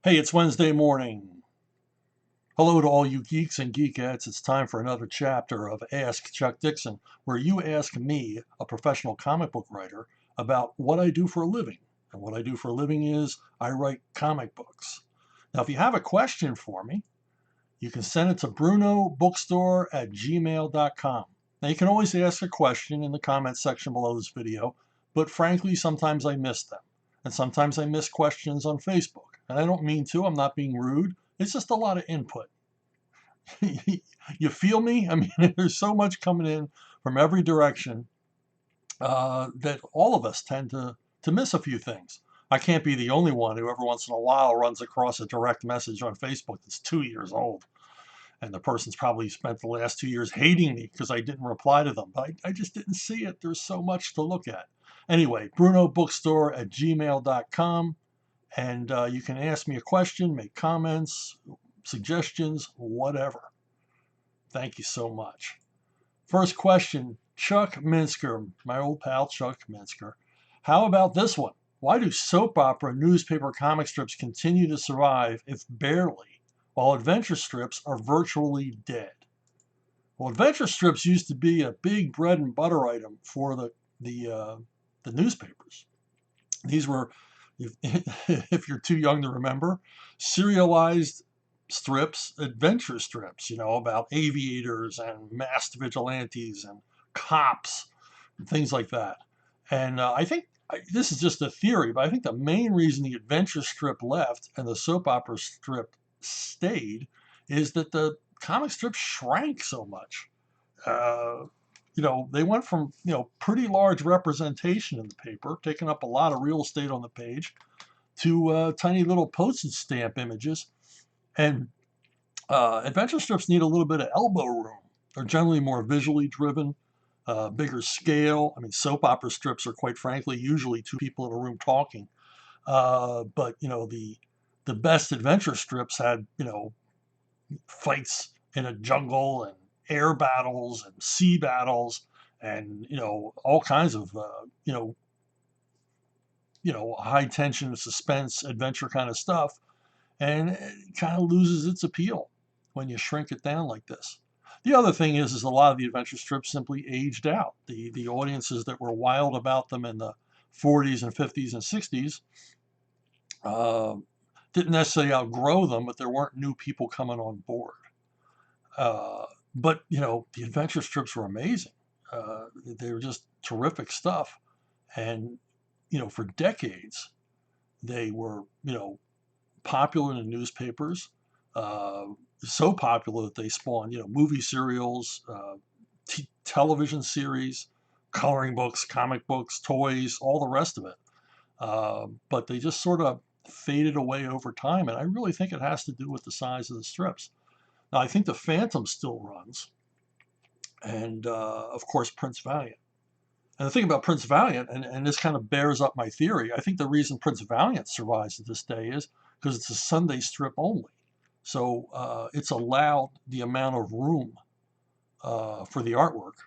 Hey, it's Wednesday morning. Hello to all you geeks and geekettes. It's time for another chapter of Ask Chuck Dixon, where you ask me, a professional comic book writer, about what I do for a living. And what I do for a living is I write comic books. Now, if you have a question for me, you can send it to brunobookstore@gmail.com. Now, you can always ask a question in the comments section below this video, but frankly, sometimes I miss them. And sometimes I miss questions on Facebook. And I don't mean to, I'm not being rude. It's just a lot of input. You feel me? I mean, there's so much coming in from every direction that all of us tend to miss a few things. I can't be the only one who every once in a while runs across a direct message on Facebook that's 2 years old. And the person's probably spent the last 2 years hating me because I didn't reply to them. But I just didn't see it. There's so much to look at. Anyway, brunobookstore@gmail.com. And you can ask me a question, make comments, suggestions, whatever. Thank you so much. First question, Chuck Minsker, my old pal Chuck Minsker. How about this one? Why do soap opera newspaper comic strips continue to survive, if barely, while adventure strips are virtually dead? Well, adventure strips used to be a big bread and butter item for the newspapers. These were, if, if you're too young to remember, serialized strips, adventure strips, about aviators and masked vigilantes and cops and things like that. And I think this is just a theory, but I think the main reason the adventure strip left and the soap opera strip stayed is that the comic strip shrank so much. Uh, they went from, pretty large representation in the paper, taking up a lot of real estate on the page, to tiny little postage stamp images. And adventure strips need a little bit of elbow room. They're generally more visually driven, bigger scale. I mean, soap opera strips are, quite frankly, usually two people in a room talking. But the best adventure strips had fights in a jungle and air battles and sea battles and all kinds of high tension, suspense, adventure kind of stuff, and it kind of loses its appeal when you shrink it down like this. The other thing is a lot of the adventure strips simply aged out. The audiences that were wild about them in the 40s and 50s and 60s uh, didn't necessarily outgrow them, but there weren't new people coming on board. Uh, but the adventure strips were amazing. They were just terrific stuff, and for decades they were popular in the newspapers. Uh, so popular that they spawned movie serials, television series, coloring books, comic books, toys, all the rest of it. But they just sort of faded away over time, and I really think it has to do with the size of the strips. Now, I think the Phantom still runs, and of course, Prince Valiant. And the thing about Prince Valiant, and this kind of bears up my theory, I think the reason Prince Valiant survives to this day is because it's a Sunday strip only. So it's allowed the amount of room for the artwork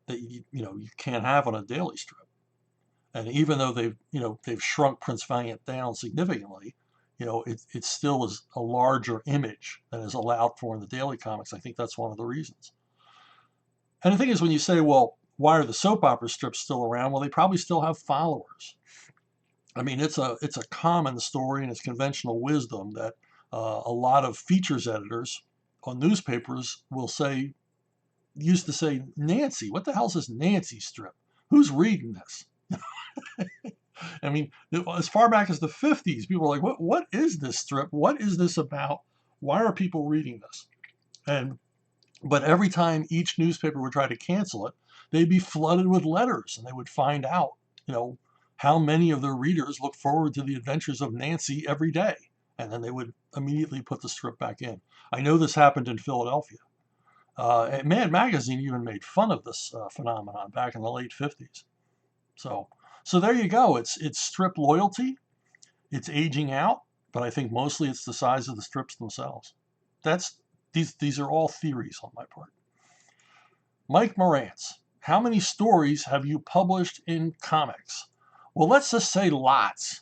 that you can't have on a daily strip. And even though they've shrunk Prince Valiant down significantly, it still is a larger image than is allowed for in the daily comics. I think that's one of the reasons. And the thing is, when you say, well, why are the soap opera strips still around? Well, they probably still have followers. I mean, it's a common story and it's conventional wisdom that a lot of features editors on newspapers used to say, Nancy, what the hell's this Nancy strip? Who's reading this? I mean, as far back as the 50s, people were like, what is this strip? What is this about? Why are people reading this? But every time each newspaper would try to cancel it, they'd be flooded with letters, and they would find out, how many of their readers look forward to the adventures of Nancy every day. And then they would immediately put the strip back in. I know this happened in Philadelphia. And Mad Magazine even made fun of this phenomenon back in the late 50s. So there you go. It's strip loyalty. It's aging out, but I think mostly it's the size of the strips themselves. These are all theories on my part. Mike Morantz, how many stories have you published in comics? Well, let's just say lots.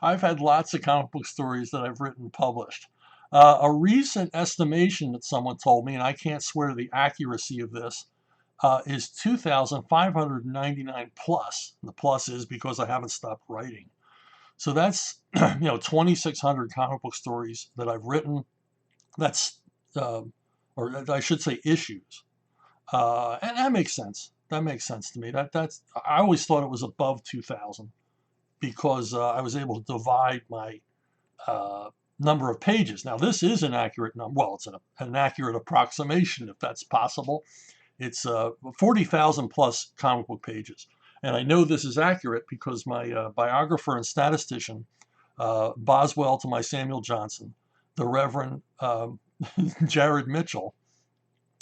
I've had lots of comic book stories that I've written and published. A recent estimation that someone told me, and I can't swear to the accuracy of this, is 2,599 plus. And the plus is because I haven't stopped writing. So that's 2,600 comic book stories that I've written. That's uh, or I should say issues, and that makes sense. That makes sense to me. That's I always thought it was above 2,000 because I was able to divide my uh, number of pages. Now this is an accurate number. Well, it's an accurate approximation if that's possible. It's 40,000 plus comic book pages. And I know this is accurate because my biographer and statistician, Boswell to my Samuel Johnson, the Reverend Jared Mitchell,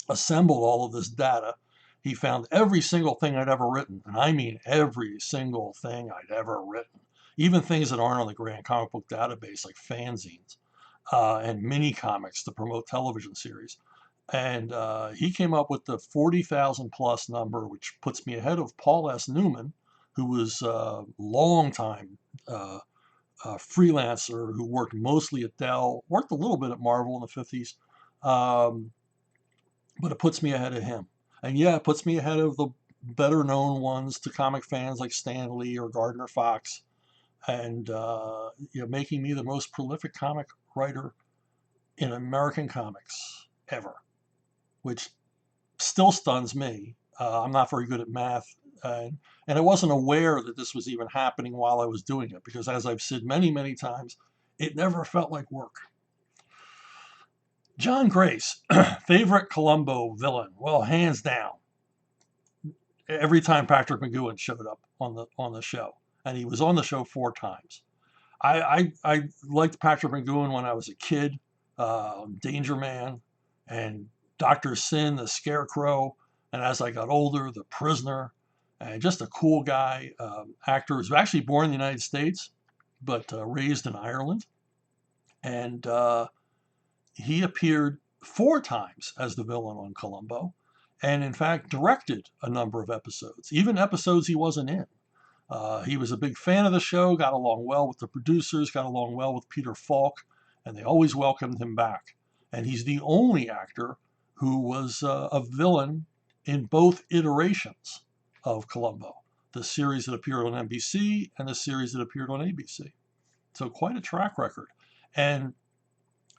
assembled all of this data. He found every single thing I'd ever written, and I mean every single thing I'd ever written, even things that aren't on the Grand Comic Book Database, like fanzines and mini comics to promote television series. And he came up with the 40,000 plus number, which puts me ahead of Paul S. Newman, who was a long-time freelancer who worked mostly at Dell, worked a little bit at Marvel in the 50s, but it puts me ahead of him. And yeah, it puts me ahead of the better known ones to comic fans like Stan Lee or Gardner Fox, and making me the most prolific comic writer in American comics ever, which still stuns me. I'm not very good at math, and I wasn't aware that this was even happening while I was doing it because, as I've said many, many times, it never felt like work. John Grace, favorite Columbo villain? Well, hands down. Every time Patrick McGowan showed up on the show, and he was on the show 4 times. I liked Patrick McGowan when I was a kid, Danger Man, and Dr. Sin, the Scarecrow, and as I got older, The Prisoner, and just a cool guy, actor who's actually born in the United States, but raised in Ireland. And he appeared 4 times as the villain on Columbo, and in fact directed a number of episodes, even episodes he wasn't in. He was a big fan of the show, got along well with the producers, got along well with Peter Falk, and they always welcomed him back. And he's the only actor who was a villain in both iterations of Columbo, the series that appeared on NBC and the series that appeared on ABC. So quite a track record. And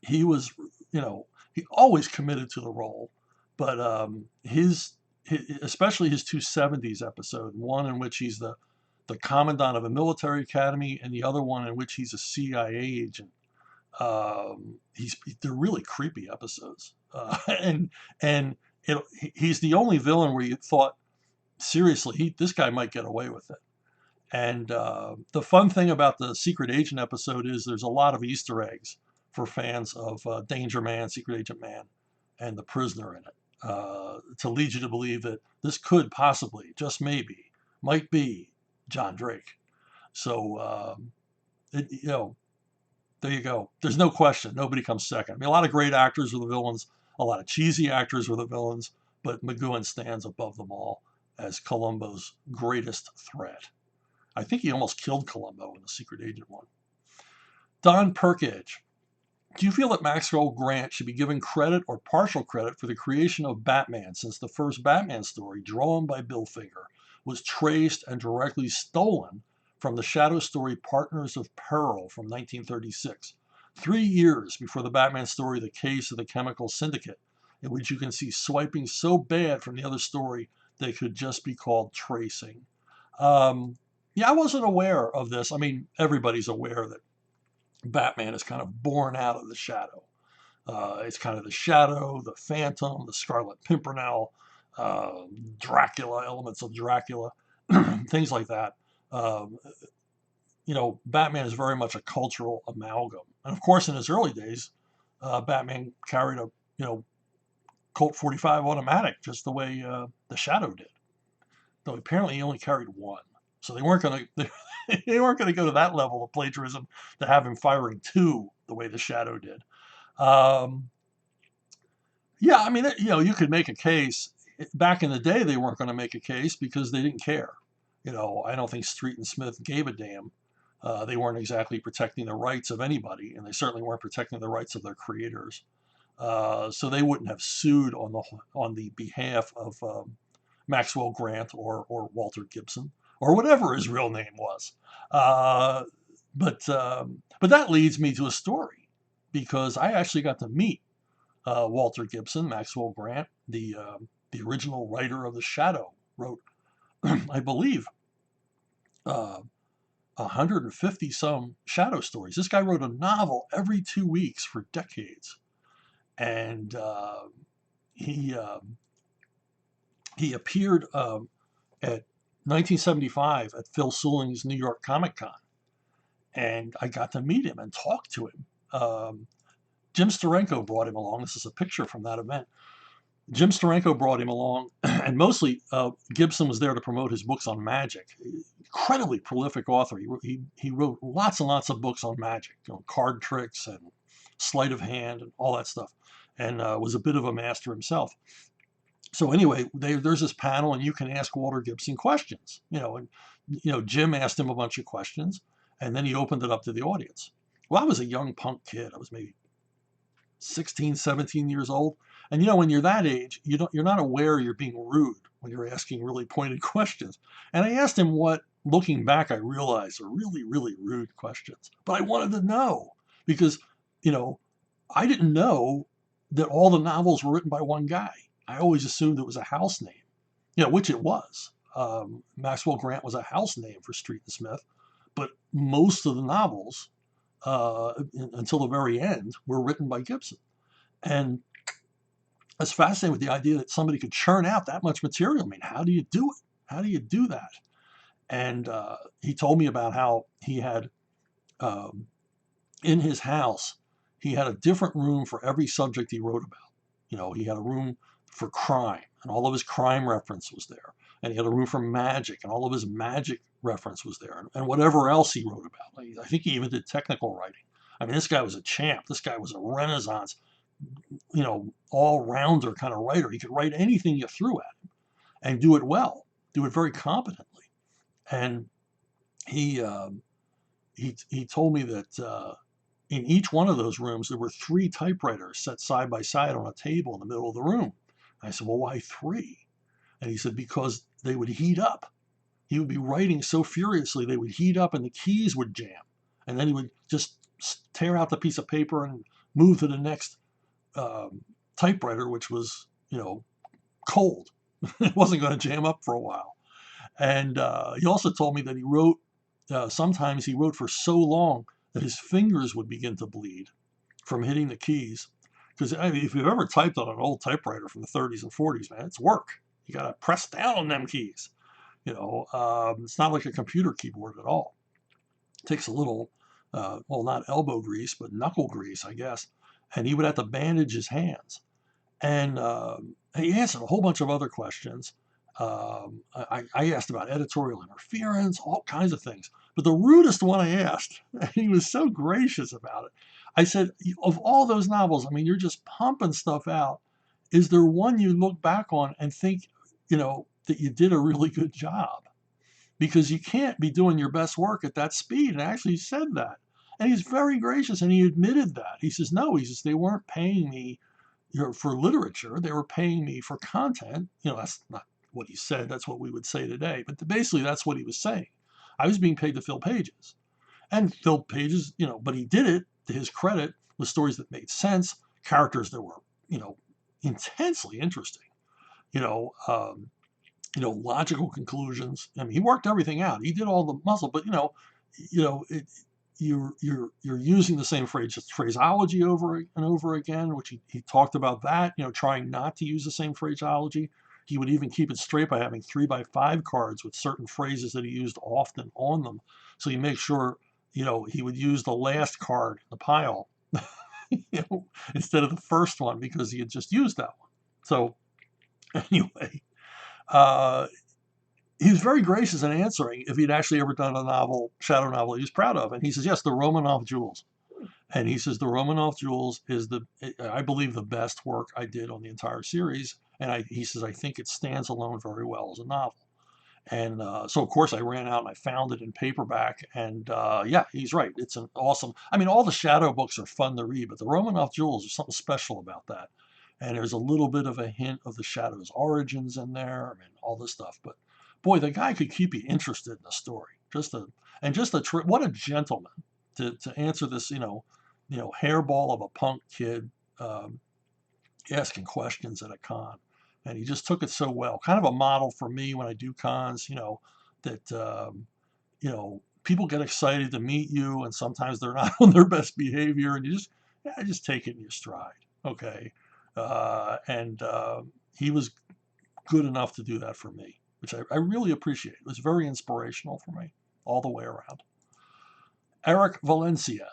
he was, he always committed to the role, but his especially his 270s episode, one in which he's the commandant of a military academy, and the other one in which he's a CIA agent. They're really creepy episodes, and he's the only villain where you thought, seriously, this guy might get away with it. And the fun thing about the Secret Agent episode is there's a lot of Easter eggs for fans of Danger Man, Secret Agent Man, and The Prisoner in it, to lead you to believe that this could possibly, just maybe, might be John Drake. So, there you go. There's no question. Nobody comes second. I mean, a lot of great actors were the villains, a lot of cheesy actors were the villains, but McGowan stands above them all as Columbo's greatest threat. I think he almost killed Columbo in the Secret Agent one. Don Perkage. Do you feel that Maxwell Grant should be given credit or partial credit for the creation of Batman, since the first Batman story, drawn by Bill Finger, was traced and directly stolen from the shadow story Partners of Peril from 1936, 3 years before the Batman story The Case of the Chemical Syndicate, in which you can see swiping so bad from the other story they could just be called tracing? Yeah, I wasn't aware of this. I mean, everybody's aware that Batman is kind of born out of the shadow. It's kind of the shadow, the phantom, the Scarlet Pimpernel, Dracula, elements of Dracula, things like that. Batman is very much a cultural amalgam. And of course, in his early days, Batman carried a, Colt 45 automatic, just the way the Shadow did. Though apparently he only carried one. So they weren't going to they weren't going to go to that level of plagiarism to have him firing 2 the way the Shadow did. Yeah, I mean, you could make a case. Back in the day, they weren't going to make a case because they didn't care. I don't think Street and Smith gave a damn They weren't exactly protecting the rights of anybody, and they certainly weren't protecting the rights of their creators. So they wouldn't have sued on the behalf of Maxwell Grant or Walter Gibson or whatever his real name was. Uh, but that leads me to a story, because I actually got to meet Walter Gibson. Maxwell Grant, the original writer of The Shadow, wrote, I believe, uh, 150 some Shadow stories. This guy wrote a novel every 2 weeks for decades, and he he appeared at 1975 at Phil Souling's New York Comic Con, and I got to meet him and talk to him. Jim Steranko brought him along. This is a picture from that event. Jim Steranko brought him along, and mostly Gibson was there to promote his books on magic. Incredibly prolific author. He wrote lots and lots of books on magic, card tricks and sleight of hand and all that stuff, and was a bit of a master himself. So anyway, there's this panel, and you can ask Walter Gibson questions. And Jim asked him a bunch of questions, and then he opened it up to the audience. Well, I was a young punk kid. I was maybe 16, 17 years old. And when you're that age, you're not aware you're being rude when you're asking really pointed questions. And I asked him what, looking back, I realized are really, really rude questions. But I wanted to know, because, I didn't know that all the novels were written by one guy. I always assumed it was a house name, which it was. Maxwell Grant was a house name for Street and Smith, but most of the novels, until the very end, were written by Gibson. And I was fascinated with the idea that somebody could churn out that much material. I mean, how do you do it? How do you do that? And he told me about how he had, in his house, he had a different room for every subject he wrote about. He had a room for crime, and all of his crime reference was there. And he had a room for magic, and all of his magic reference was there, and whatever else he wrote about. I think he even did technical writing. I mean, this guy was a champ. This guy was a Renaissance, all-rounder kind of writer. He could write anything you threw at him and do it well, do it very competently. And he told me that in each one of those rooms, there were 3 typewriters set side by side on a table in the middle of the room. I said, well, why 3? And he said, because they would heat up. He would be writing so furiously, they would heat up and the keys would jam. And then he would just tear out the piece of paper and move to the next typewriter, which was, cold. It wasn't going to jam up for a while. And he also told me that he wrote, sometimes he wrote for so long that his fingers would begin to bleed from hitting the keys. Because if you've ever typed on an old typewriter from the 30s and 40s, man, it's work. You got to press down on them keys. It's not like a computer keyboard at all. It takes a little, not elbow grease, but knuckle grease, I guess. And he would have to bandage his hands. And he answered a whole bunch of other questions. I asked about editorial interference, all kinds of things. But the rudest one I asked, and he was so gracious about it, I said, of all those novels, I mean, you're just pumping stuff out. Is there one you look back on and think, that you did a really good job? Because you can't be doing your best work at that speed. And I actually said that. And he's very gracious, and he admitted that. He says, no, they weren't paying me for literature. They were paying me for content. That's not what he said. That's what we would say today. But basically, that's what he was saying. I was being paid to fill pages. And fill pages, but he did it, to his credit, with stories that made sense, characters that were, intensely interesting, logical conclusions. I mean, he worked everything out. He did all the muscle, but you're using the same phraseology over and over again, which he talked about that, trying not to use the same phraseology. He would even keep it straight by having 3x5 cards with certain phrases that he used often on them. So you make sure, he would use the last card in the pile, instead of the first one, because he had just used that one. So anyway, he was very gracious in answering if he'd actually ever done a shadow novel he was proud of. And he says, yes, the Romanov Jewels. And he says, the Romanov Jewels is I believe, the best work I did on the entire series. And he says, I think it stands alone very well as a novel. And so, of course, I ran out and I found it in paperback. And yeah, he's right. It's an awesome. I mean, all the Shadow books are fun to read, but the Romanoff Jewels, there's something special about that. And there's a little bit of a hint of the Shadow's origins in there, and all this stuff. But boy, the guy could keep you interested in the story. What a gentleman to answer this, hairball of a punk kid um, asking questions at a con, and he just took it so well. Kind of a model for me when I do cons. That people get excited to meet you, and sometimes they're not on their best behavior, and just take it in your stride. Okay, and he was good enough to do that for me, which I really appreciate. It was very inspirational for me all the way around. Eric Valencia.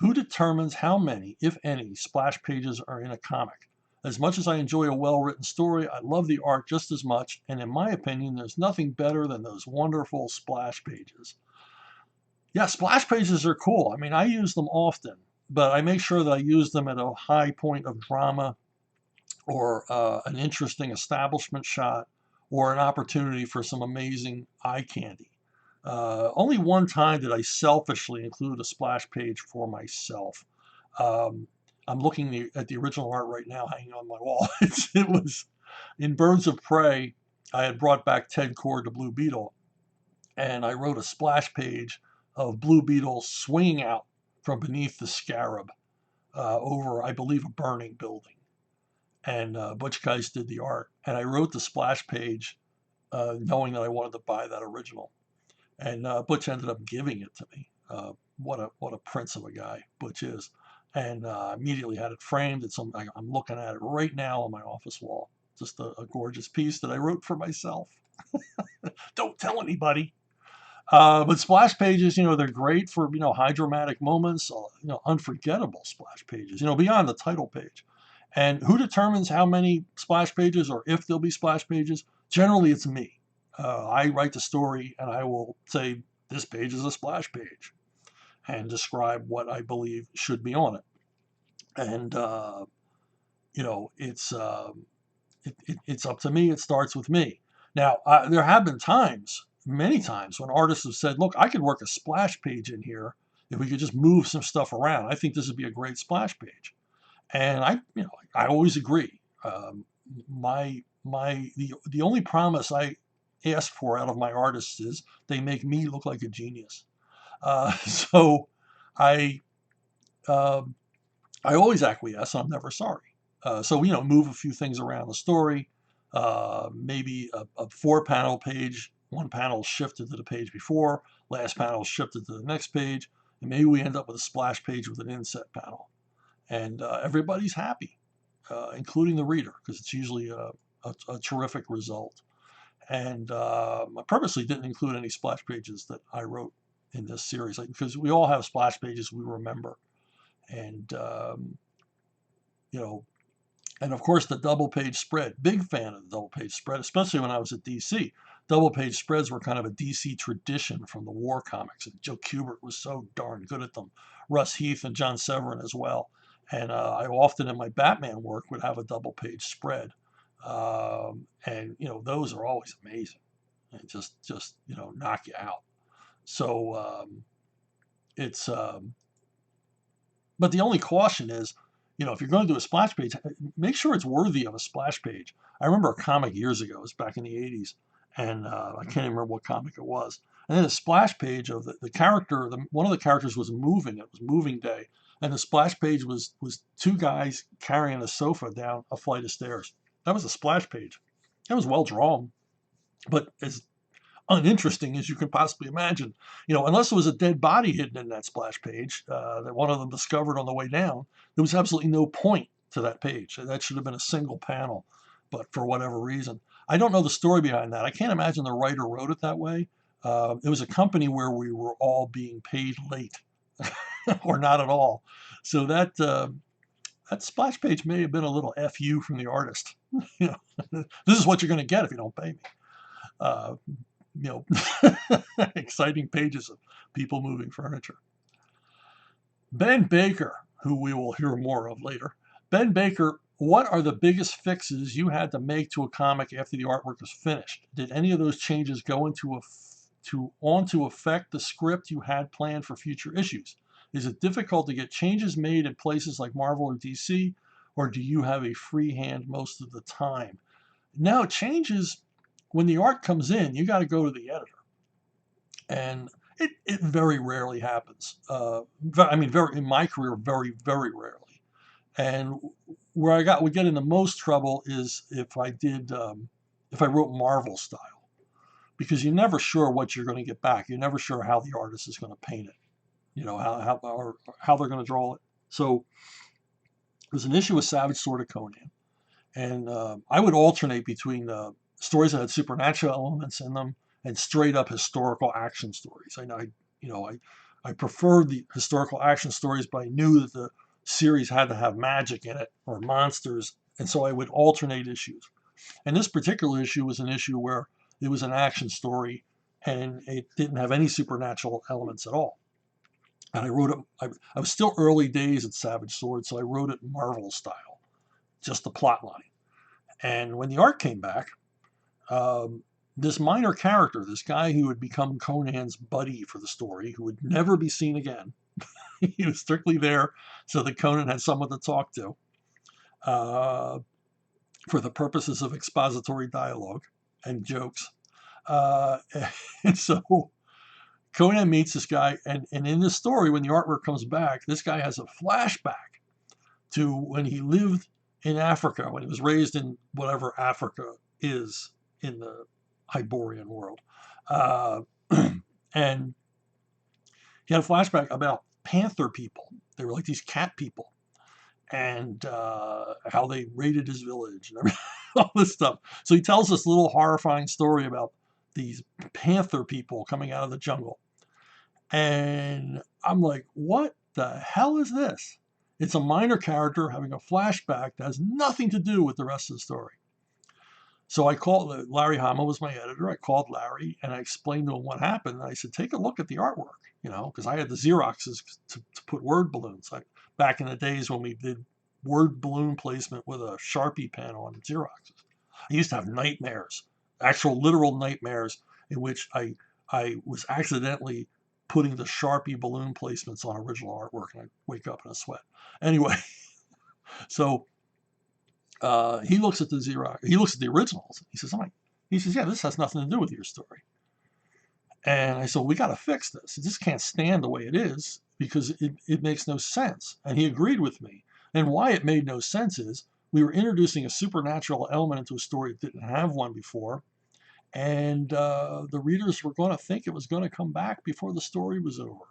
Who determines how many, if any, splash pages are in a comic? As much as I enjoy a well-written story, I love the art just as much, and in my opinion, there's nothing better than those wonderful splash pages. Yeah, splash pages are cool. I mean, I use them often, but I make sure that I use them at a high point of drama, or an interesting establishment shot, or an opportunity for some amazing eye candy. Only one time did I selfishly include a splash page for myself. Um, I'm looking at the original art right now hanging on my wall. It was in Birds of Prey. I had brought back Ted Cord to Blue Beetle, and I wrote a splash page of Blue Beetle swinging out from beneath the scarab over, I believe, a burning building. And Butch Geist did the art. And I wrote the splash page knowing that I wanted to buy that original. And Butch ended up giving it to me. What a prince of a guy Butch is. And immediately had it framed. I'm looking at it right now on my office wall. Just a gorgeous piece that I wrote for myself. Don't tell anybody. But splash pages, they're great for, high dramatic moments, unforgettable splash pages, beyond the title page. And who determines how many splash pages or if there'll be splash pages? Generally, it's me. I write the story and I will say, this page is a splash page, and describe what I believe should be on it. And, it's up to me. It starts with me. Now, there have been times, many times, when artists have said, look, I could work a splash page in here if we could just move some stuff around. I think this would be a great splash page. And I always agree. The only promise I ask for out of my artists is they make me look like a genius. So I um, I always acquiesce. I'm never sorry. So move a few things around the story. Maybe a 4-panel page. One panel shifted to the page before. Last panel shifted to the next page, and maybe we end up with a splash page with an inset panel, and everybody's happy, including the reader, because it's usually a terrific result. And I purposely didn't include any splash pages that I wrote in this series, because we all have splash pages we remember. And you know, and of course the double page spread. Big fan of the double page spread, especially when I was at DC. Double page spreads were kind of a DC tradition from the war comics, and Joe Kubert was so darn good at them. Russ Heath and John Severin as well. And I often in my Batman work would have a double page spread, and those are always amazing, and just knock you out. So it's but the only caution is, if you're going to do a splash page, make sure it's worthy of a splash page. I remember a comic years ago, it was back in the 80s, and I can't even remember what comic it was. And then a splash page of the character, one of the characters was moving. It was moving day. And the splash page was two guys carrying a sofa down a flight of stairs. That was a splash page. It was well drawn, but as uninteresting as you can possibly imagine. Unless there was a dead body hidden in that splash page that one of them discovered on the way down, there was absolutely no point to that page. That should have been a single panel, but for whatever reason, I don't know the story behind that. I can't imagine the writer wrote it that way. It was a company where we were all being paid late, or not at all. So that splash page may have been a little FU from the artist. This is what you're going to get if you don't pay me. Uh, exciting pages of people moving furniture. Ben Baker, who we will hear more of later. Ben Baker What are the biggest fixes you had to make to a comic after the artwork was finished? Did any of those changes go to affect the script you had planned for future issues? Is it difficult to get changes made at places like Marvel or DC, or do you have a free hand most of the time? Now, changes, when the art comes in, you got to go to the editor. And it very rarely happens. I mean, in my career, very, very rarely. And where would get into most trouble is if I wrote Marvel style, because you're never sure what you're going to get back. You're never sure how the artist is going to paint it, or how they're going to draw it. So there's an issue with Savage Sword of Conan, and I would alternate between stories that had supernatural elements in them and straight up historical action stories. I preferred the historical action stories, but I knew that the series had to have magic in it or monsters, and so I would alternate issues. And this particular issue was an issue where it was an action story and it didn't have any supernatural elements at all. And I wrote it, I was still early days at Savage Sword, so I wrote it Marvel style, just the plot line. And when the art came back, this minor character, this guy who would become Conan's buddy for the story, who would never be seen again, he was strictly there so that Conan had someone to talk to for the purposes of expository dialogue and jokes. Uh, and so Conan meets this guy, and in this story, when the artwork comes back, this guy has a flashback to when he lived in Africa, when he was raised in whatever Africa is in the Hyborian world. Uh, and he had a flashback about panther people. They were like these cat people, and how they raided his village and all this stuff. So he tells this little horrifying story about these panther people coming out of the jungle. And I'm like, what the hell is this? It's a minor character having a flashback that has nothing to do with the rest of the story. So I called Larry Hama was my editor. I called Larry and I explained to him what happened. And I said, take a look at the artwork, because I had the Xeroxes to put word balloons. Back in the days when we did word balloon placement with a Sharpie pen on Xeroxes. I used to have nightmares, actual literal nightmares, in which I was accidentally putting the Sharpie balloon placements on original artwork, and I'd wake up in a sweat. Anyway, so he looks at the Xerox. He looks at the originals. He says, yeah, this has nothing to do with your story. And I said, we got to fix this. It just can't stand the way it is because it makes no sense. And he agreed with me. And why it made no sense is we were introducing a supernatural element into a story that didn't have one before. And the readers were going to think it was going to come back before the story was over.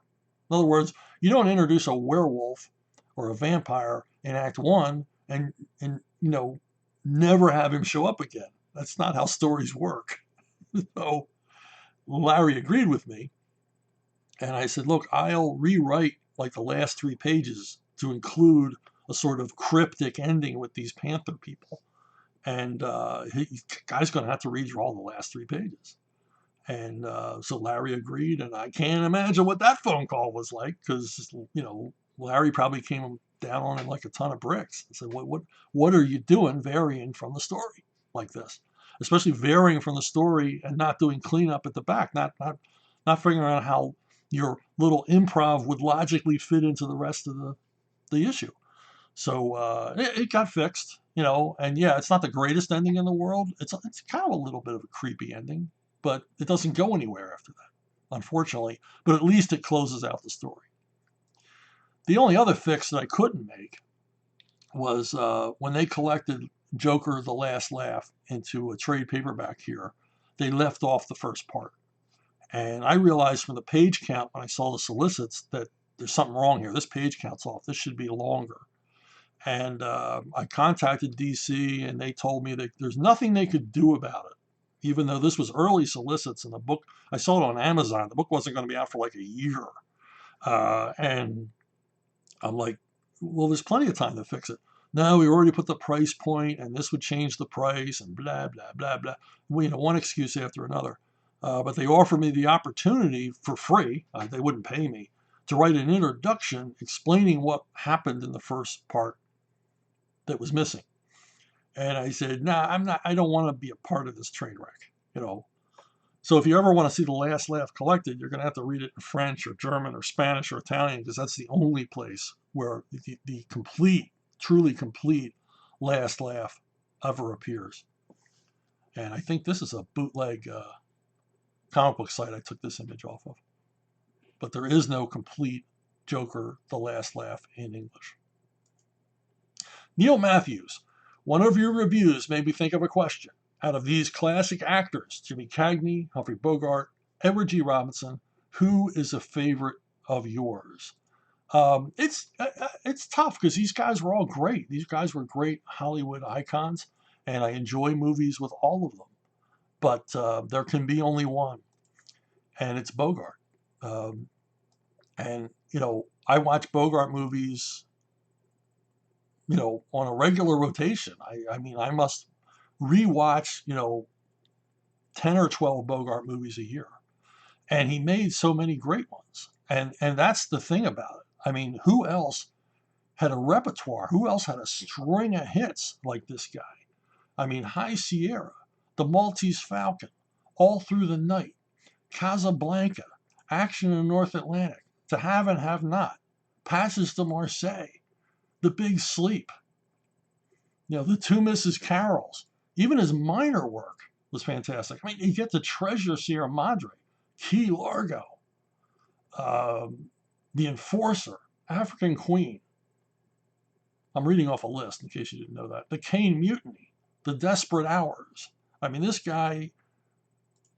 In other words, you don't introduce a werewolf or a vampire in Act 1 and never have him show up again. That's not how stories work. So Larry agreed with me. And I said, look, I'll rewrite like the last 3 pages to include a sort of cryptic ending with these panther people. And guy's going to have to redraw the last 3 pages. And so Larry agreed. And I can't imagine what that phone call was like because, Larry probably came down on him like a ton of bricks. I said, what are you doing varying from the story like this? Especially varying from the story and not doing cleanup at the back, not figuring out how your little improv would logically fit into the rest of the issue. So it got fixed, and yeah, it's not the greatest ending in the world. It's kind of a little bit of a creepy ending, but it doesn't go anywhere after that, unfortunately. But at least it closes out the story. The only other fix that I couldn't make was when they collected Joker: The Last Laugh into a trade paperback here, they left off the first part. And I realized from the page count when I saw the solicits that there's something wrong here. This page count's off. This should be longer. And I contacted DC and they told me that there's nothing they could do about it. Even though this was early solicits and the book, I saw it on Amazon. The book wasn't going to be out for like a year. And I'm like, well, there's plenty of time to fix it. No, we already put the price point and this would change the price and blah, blah, blah, blah. One excuse after another. But they offered me the opportunity for free. They wouldn't pay me to write an introduction explaining what happened in the first part that was missing. And I said, nah, I'm not, I don't want to be a part of this train wreck, you know. So if you ever want to see The Last Laugh collected, you're going to have to read it in French or German or Spanish or Italian, because that's the only place where the complete, truly complete Last Laugh ever appears. And I think this is a bootleg comic book site I took this image off of. But there is no complete Joker, The Last Laugh in English. Neil Matthews, one of your reviews made me think of a question. Out of these classic actors, Jimmy Cagney, Humphrey Bogart, Edward G. Robinson, who is a favorite of yours? It's tough because these guys were all great. These guys were great Hollywood icons, and I enjoy movies with all of them. But there can be only one, and it's Bogart. Um, and you know, I watch Bogart movies, you know, on a regular rotation. I mean, I must rewatch, you know, 10 or 12 Bogart movies a year. And he made so many great ones. And that's the thing about it. I mean, who else had a repertoire? Who else had a string of hits like this guy? I mean, High Sierra, The Maltese Falcon, All Through the Night, Casablanca, Action in the North Atlantic, To Have and Have Not, Passage to Marseille, The Big Sleep, you know, The Two Mrs. Carols. Even his minor work was fantastic. I mean, you get to Treasure Sierra Madre, Key Largo, The Enforcer, African Queen. I'm reading off a list in case you didn't know that. The Caine Mutiny, The Desperate Hours. I mean, this guy,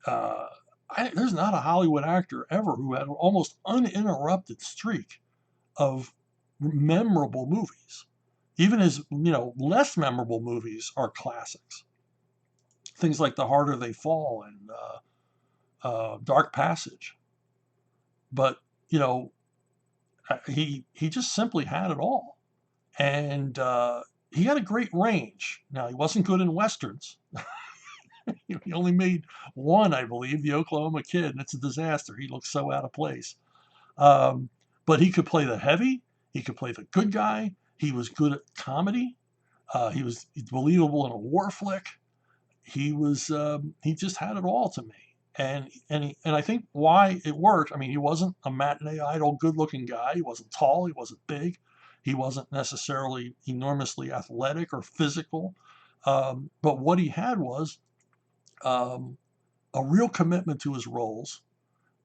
uh, there's not a Hollywood actor ever who had an almost uninterrupted streak of memorable movies. Even his, you know, less memorable movies are classics. Things like The Harder They Fall and Dark Passage. But you know, he just simply had it all, and he had a great range. Now he wasn't good in westerns. He only made one, I believe, The Oklahoma Kid, and it's a disaster. He looks so out of place. Um, but he could play the heavy. He could play the good guy. He was good at comedy. He was believable in a war flick. He just had it all to me. And I think why it worked. I mean, he wasn't a matinee idol, good-looking guy. He wasn't tall. He wasn't big. He wasn't necessarily enormously athletic or physical. But what he had was um, a real commitment to his roles,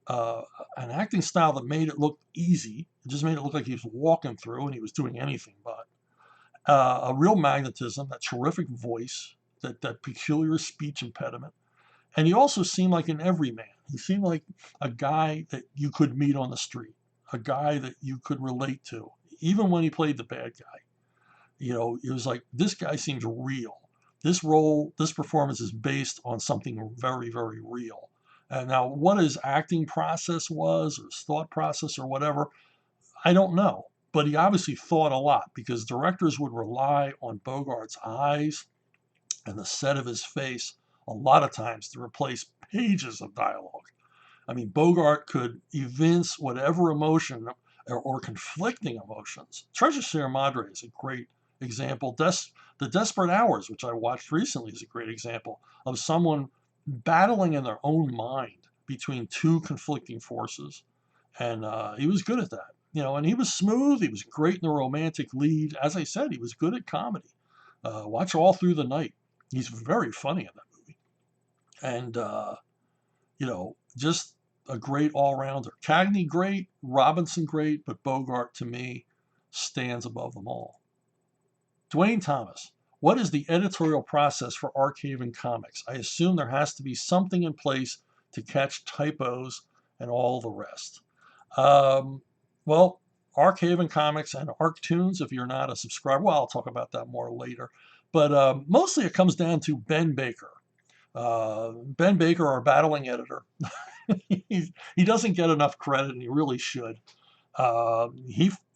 uh, an acting style that made it look easy. It just made it look like he was walking through and he was doing anything but. A real magnetism, that terrific voice, that peculiar speech impediment. And he also seemed like an everyman. He seemed like a guy that you could meet on the street, a guy that you could relate to, even when he played the bad guy. You know, it was like, this guy seems real. This role, this performance is based on something very, very real. And now, what his acting process was, or his thought process, or whatever, I don't know. But he obviously thought a lot, because directors would rely on Bogart's eyes and the set of his face a lot of times to replace pages of dialogue. I mean, Bogart could evince whatever emotion or conflicting emotions. Treasure Sierra Madre is a great example. The Desperate Hours, which I watched recently, is a great example of someone battling in their own mind between two conflicting forces. And he was good at that. You know, and he was smooth. He was great in the romantic lead. As I said, he was good at comedy. Watch All Through the Night. He's very funny in that movie. And, you know, just a great all-rounder. Cagney, great. Robinson, great. But Bogart, to me, stands above them all. Dwayne Thomas, what is the editorial process for Archaven Comics? I assume there has to be something in place to catch typos and all the rest. Well, Archaven Comics and Arctoons, if you're not a subscriber, well, I'll talk about that more later. But mostly it comes down to Ben Baker. Ben Baker, our battling editor, he doesn't get enough credit, and he really should.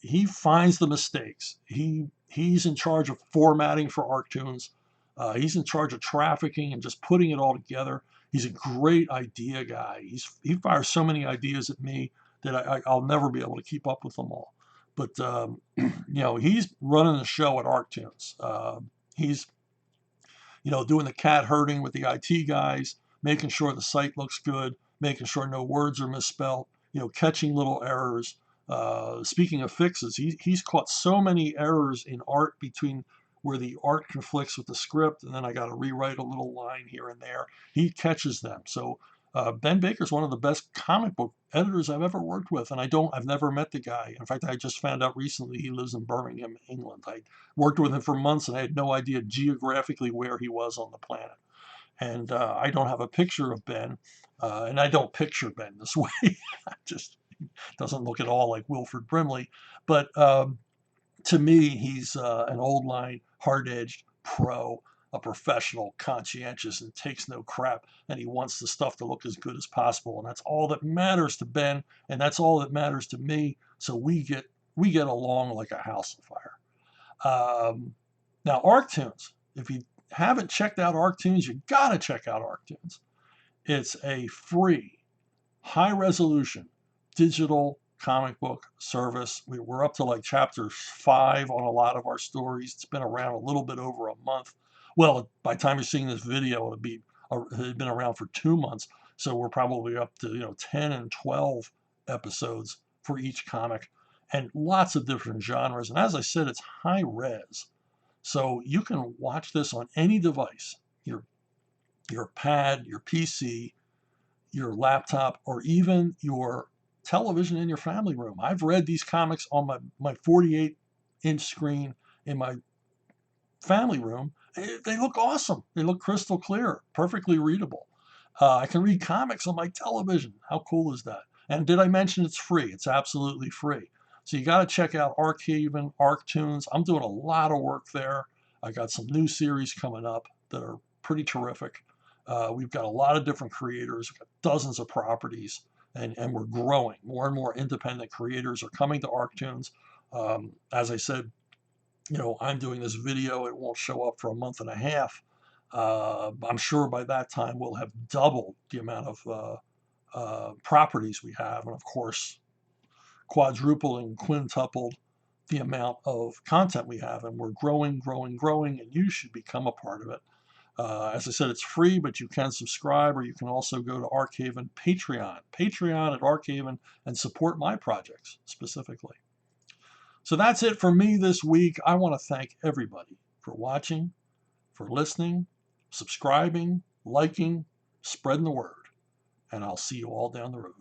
He finds the mistakes. He's in charge of formatting for Arctoons. He's in charge of trafficking and just putting it all together. He's a great idea guy. He fires so many ideas at me that I'll never be able to keep up with them all. But you know, he's running the show at Arctoons. He's doing the cat herding with the IT guys, making sure the site looks good, making sure no words are misspelled, catching little errors. Speaking of fixes, he's caught so many errors in art between where the art conflicts with the script, and then I got to rewrite a little line here and there. He catches them. So Ben Baker's one of the best comic book editors I've ever worked with, and I've never met the guy. In fact, I just found out recently he lives in Birmingham, England. I worked with him for months, and I had no idea geographically where he was on the planet. And I don't have a picture of Ben, and I don't picture Ben this way. Just doesn't look at all like Wilford Brimley. But to me, he's an old line, hard-edged pro, a professional, conscientious, and takes no crap. And he wants the stuff to look as good as possible. And that's all that matters to Ben, and that's all that matters to me. So we get along like a house of fire. Now, ArcTunes. If you haven't checked out ArcTunes, you gotta check out ArcTunes. It's a free, high-resolution digital comic book service. We're up to like chapter 5 on a lot of our stories. It's been around a little bit over a month. Well, by the time you're seeing this video, it had been around for 2 months. So we're probably up to 10 and 12 episodes for each comic, and lots of different genres. And as I said, it's high res. So you can watch this on any device, your pad, your PC, your laptop, or even your television in your family room. I've read these comics on my 48-inch screen in my family room. They look awesome. They look crystal clear, perfectly readable. I can read comics on my television. How cool is that? And did I mention it's free? It's absolutely free. So you got to check out Archaven, ArcTunes. I'm doing a lot of work there. I got some new series coming up that are pretty terrific. We've got a lot of different creators. We've got dozens of properties, and we're growing. More and more independent creators are coming to ArcTunes. As I said, I'm doing this video. It won't show up for a month and a half. I'm sure by that time we'll have doubled the amount of properties we have, and of course, quadrupled and quintupled the amount of content we have. And we're growing, growing, growing, and you should become a part of it. As I said, it's free, but you can subscribe, or you can also go to Archaven Patreon at Archaven, and support my projects specifically. So that's it for me this week. I want to thank everybody for watching, for listening, subscribing, liking, spreading the word, and I'll see you all down the road.